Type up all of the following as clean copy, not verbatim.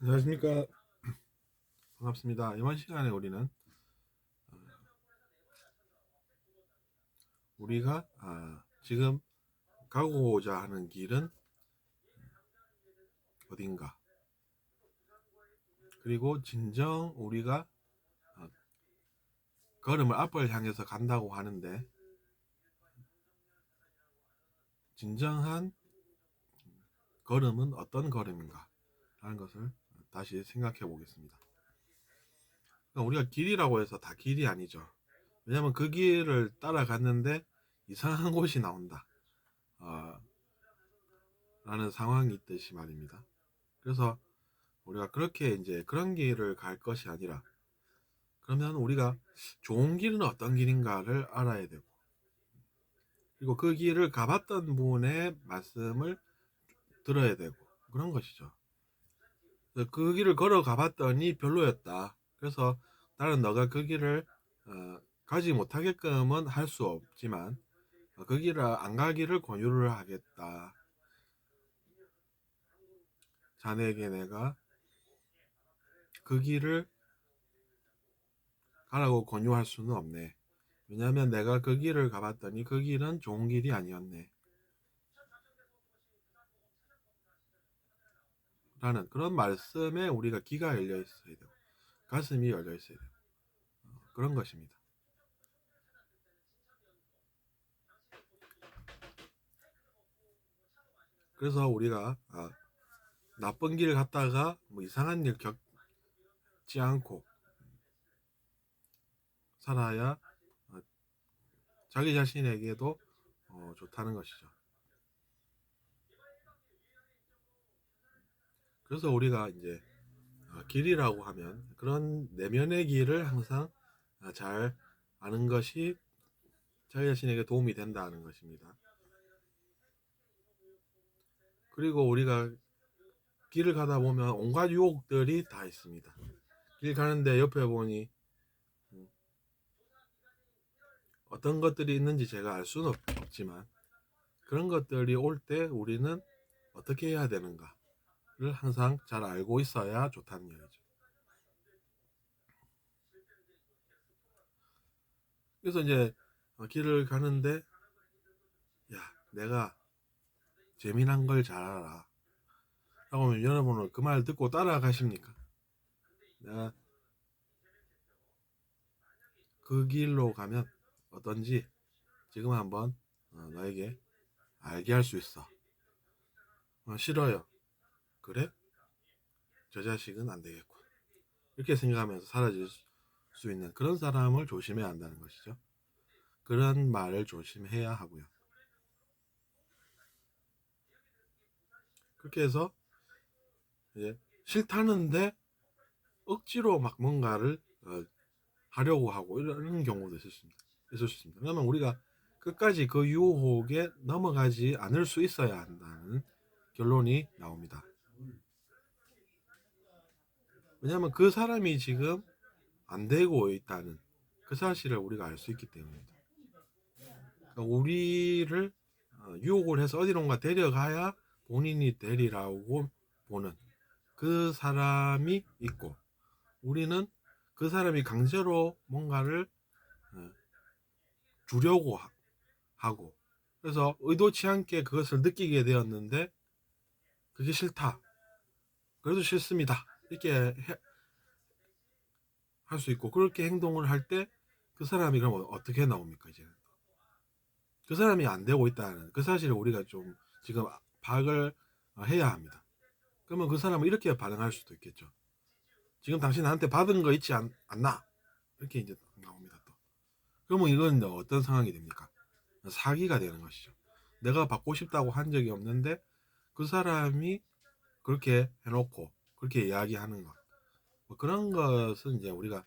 안녕하십니까. 반갑습니다. 이번 시간에 우리는 우리가 지금 가고자 하는 길은 어딘가, 그리고 진정 우리가 어, 걸음을 앞을 향해서 간다고 하는데 진정한 걸음은 어떤 걸음인가 하는 것을 다시 생각해 보겠습니다. 그러니까 우리가 길이라고 해서 다 길이 아니죠. 왜냐하면 그 길을 따라갔는데 이상한 곳이 나온다 라는 상황이 있듯이 말입니다. 그래서 우리가 그렇게 이제 그런 길을 갈 것이 아니라, 그러면 우리가 좋은 길은 어떤 길인가를 알아야 되고, 그리고 그 길을 가봤던 분의 말씀을 들어야 되고, 그런 것이죠. 그 길을 걸어 가봤더니 별로였다. 그래서 나는 너가 그 길을 가지 못하게끔은 할 수 없지만 그 길을 안 가기를 권유를 하겠다. 자네에게 내가 그 길을 가라고 권유할 수는 없네. 왜냐하면 내가 그 길을 가봤더니 그 길은 좋은 길이 아니었네. 라는 그런 말씀에 우리가 귀가 열려 있어야 되고 가슴이 열려 있어야 되고 그런 것입니다. 그래서 우리가 나쁜 길 갔다가 뭐 이상한 일 겪지 않고 살아야 자기 자신에게도 좋다는 것이죠. 그래서 우리가 이제 길이라고 하면 그런 내면의 길을 항상 잘 아는 것이 자기 자신에게 도움이 된다는 것입니다. 그리고 우리가 길을 가다 보면 온갖 유혹들이 다 있습니다. 길 가는데 옆에 보니 어떤 것들이 있는지 제가 알 수는 없지만 그런 것들이 올 때 우리는 어떻게 해야 되는가를 항상 잘 알고 있어야 좋다는 얘기죠. 그래서 이제 길을 가는데 야, 내가 재미난 걸 잘 알아 라고 하면 여러분은 그 말 듣고 따라가십니까? 내가 그 길로 가면 어떤지 지금 한번 너에게 알게 할 수 있어. 싫어요. 그래? 저 자식은 안 되겠군. 이렇게 생각하면서 사라질 수 있는 그런 사람을 조심해야 한다는 것이죠. 그런 말을 조심해야 하고요. 그렇게 해서 이제 싫다는데 억지로 막 뭔가를 하려고 하고 이런 경우도 있을 수 있습니다. 그러면 우리가 끝까지 그 유혹에 넘어가지 않을 수 있어야 한다는 결론이 나옵니다. 왜냐하면 그 사람이 지금 안 되고 있다는 그 사실을 우리가 알 수 있기 때문입니다. 그러니까 우리를 유혹을 해서 어디론가 데려가야 본인이 되리라고 보는 그 사람이 있고, 우리는 그 사람이 강제로 뭔가를 주려고 하고, 그래서 의도치 않게 그것을 느끼게 되었는데 그게 싫다, 그래도 싫습니다 이렇게 할 수 있고, 그렇게 행동을 할 때 그 사람이 그럼 어떻게 나옵니까? 이제 그 사람이 안 되고 있다는 그 사실을 우리가 좀 지금 파악을 해야 합니다. 그러면 그 사람은 이렇게 반응할 수도 있겠죠. 지금 당신 나한테 받은 거 있지 않나? 이렇게 이제 나옵니다. 또 그러면 이건 어떤 상황이 됩니까? 사기가 되는 것이죠. 내가 받고 싶다고 한 적이 없는데 그 사람이 그렇게 해놓고 그렇게 이야기하는 것, 뭐 그런 것은 이제 우리가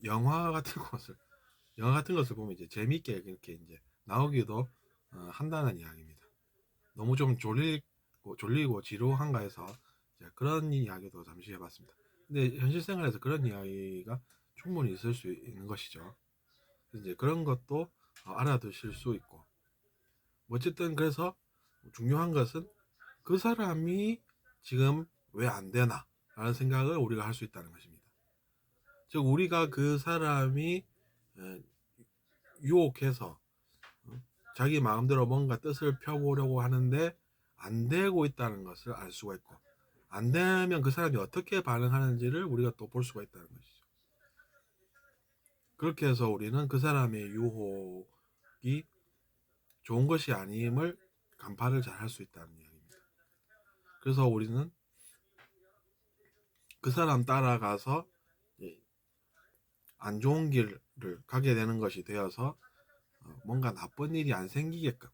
영화 같은 것을 보면 이제 재밌게 이렇게 이제 나오기도 한다는 이야기입니다. 너무 좀 졸리고 지루한가 해서 그런 이야기도 잠시 해봤습니다. 근데 현실 생활에서 그런 이야기가 충분히 있을 수 있는 것이죠. 이제 그런 것도 알아두실 수 있고, 어쨌든 그래서 중요한 것은 그 사람이 지금 왜 안 되나, 라는 생각을 우리가 할 수 있다는 것입니다. 즉 우리가 그 사람이 유혹해서 자기 마음대로 뭔가 뜻을 펴보려고 하는데 안 되고 있다는 것을 알 수가 있고, 안 되면 그 사람이 어떻게 반응하는지를 우리가 또 볼 수가 있다는 것이죠. 그렇게 해서 우리는 그 사람의 유혹이 좋은 것이 아님을 간파를 잘 할 수 있다는 이야기입니다. 그래서 우리는 그 사람 따라가서 안 좋은 길을 가게 되는 것이 되어서 뭔가 나쁜 일이 안 생기게끔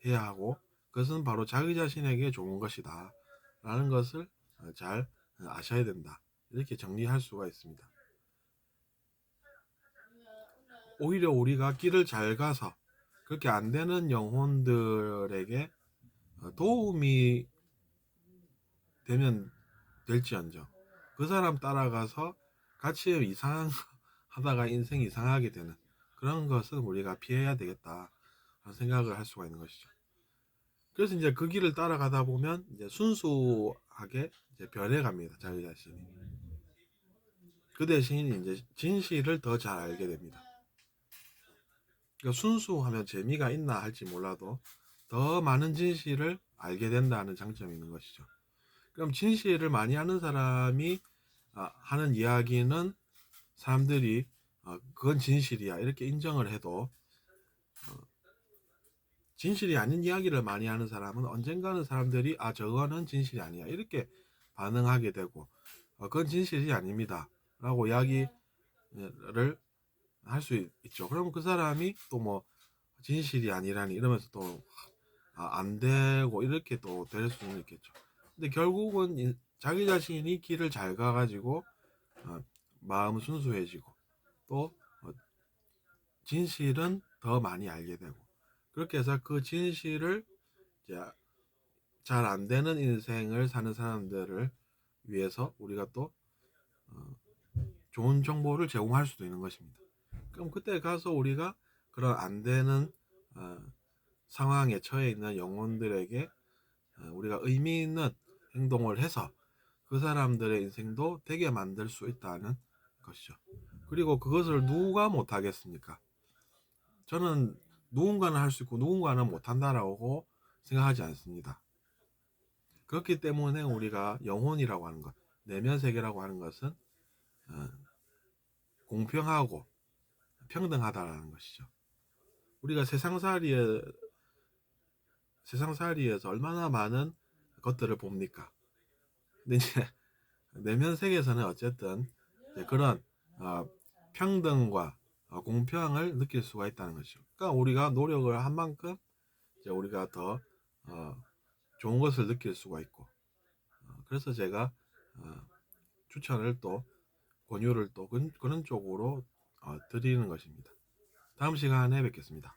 해야 하고, 그것은 바로 자기 자신에게 좋은 것이다 라는 것을 잘 아셔야 된다, 이렇게 정리할 수가 있습니다. 오히려 우리가 길을 잘 가서 그렇게 안 되는 영혼들에게 도움이 되면 될지언정, 그 사람 따라가서 같이 이상한 하다가 인생이 이상하게 되는 그런 것은 우리가 피해야 되겠다 라는 생각을 할 수가 있는 것이죠. 그래서 이제 그 길을 따라가다 보면 이제 순수하게 이제 변해갑니다, 자기 자신이. 그 대신 이제 진실을 더 잘 알게 됩니다. 그러니까 순수하면 재미가 있나 할지 몰라도 더 많은 진실을 알게 된다는 장점이 있는 것이죠. 그럼 진실을 많이 아는 사람이 하는 이야기는 사람들이 그건 진실이야 이렇게 인정을 해도, 진실이 아닌 이야기를 많이 하는 사람은 언젠가는 사람들이 저거는 진실이 아니야 이렇게 반응하게 되고, 그건 진실이 아닙니다 라고 이야기를 할 수 있죠. 그럼 그 사람이 또 뭐 진실이 아니라니 이러면서 또 안 되고 이렇게 또 될 수는 있겠죠. 근데 결국은 자기 자신이 길을 잘 가가지고 마음 순수해지고 또 진실은 더 많이 알게 되고, 그렇게 해서 그 진실을 잘 안 되는 인생을 사는 사람들을 위해서 우리가 또 좋은 정보를 제공할 수도 있는 것입니다. 그럼 그때 가서 우리가 그런 안 되는 상황에 처해 있는 영혼들에게 우리가 의미 있는 행동을 해서 그 사람들의 인생도 되게 만들 수 있다는 것이죠. 그리고 그것을 누가 못하겠습니까? 저는 누군가는 할 수 있고 누군가는 못한다라고 생각하지 않습니다. 그렇기 때문에 우리가 영혼이라고 하는 것, 내면 세계라고 하는 것은 공평하고 평등하다라는 것이죠. 우리가 세상살이에서 얼마나 많은 것들을 봅니까? 근데 이제 내면 세계에서는 어쨌든 그런 평등과 공평을 느낄 수가 있다는 것이죠. 그러니까 우리가 노력을 한 만큼 이제 우리가 더 좋은 것을 느낄 수가 있고, 그래서 제가 추천을 또 권유를 또 그런 쪽으로 드리는 것입니다. 다음 시간에 뵙겠습니다.